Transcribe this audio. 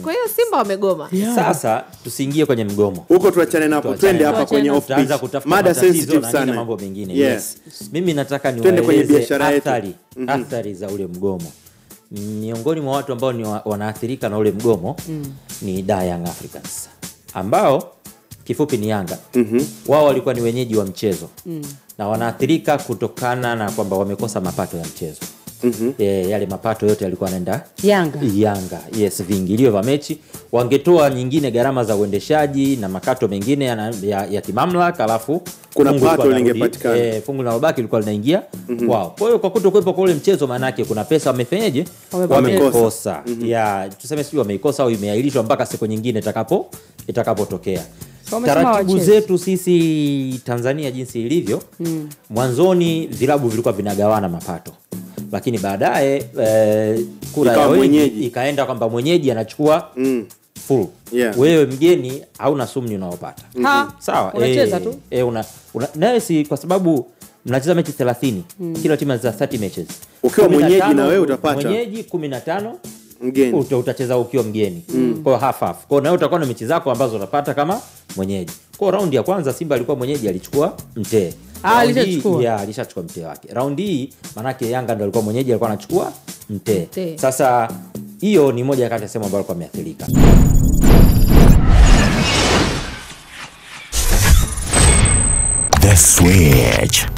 Kwa hiyo Simba wamegoma. Sasa tusiingie kwenye mgomo. Huko tuachane napo, twende hapa kwenye off pitch. Mada sensitive sana. Mambo mengine. Yes. Mimi nataka niwaeleze athari za ule mgomo. Miongoni mwa watu ambao ni wanaathirika na ule mgomo ni Young Africans, ambao kifupi ni Yanga. Wao walikuwa ni wenyeji wa mchezo na wanaathirika kutokana na kwamba wamekosa mapato ya mchezo. Yale mapato yote yalikuwa yanaenda Yanga. Yes, viingilio vya mechi. Wangetoa nyingine gharama za uendeshaji na makato mengine ya kimamlaka, alafu kuna pato lingepatikana. Fungu la mabaki lilikuwa linaingia kwao. Kwa hiyo kwa kutokuwepo kwa ule mchezo, maana yake kuna pesa wamefenyeje? Wamekosa. Tuseme sio wameikosa au imeahirishwa mpaka siku nyingine itakapotokea. Taratibu zetu sisi Tanzania jinsi ilivyo, mwanzoni vilabu vilikuwa vinagawana mapato. Lakini baadaye kura ya wenyeji ikaenda kwamba mwenyeji anachukua full. Wewe mgeni hauna sumni unaopata. Sawa, unacheza tu. Nawe si kwa sababu mnacheza mechi 30. Kila timu za 30 matches. Ukiwa mwenyeji na wewe utapata. Mwenyeji 15, mgeni utacheza ukiwa mgeni. Kwa half. Kwa na wewe utakuwa na mechi zako ambazo unapata kama mwenyeji. Kwa raundi ya kwanza Simba alikuwa mwenyeji, alichukua Mtee. Alishachukua Mtee wake. Raundi hii manake Yanga ndio alikuwa mwenyeji, alikuwa anachukua Mtee. Sasa hiyo ni moja kati ya sehemu ambayo alikuwa ameathirika. The Switch.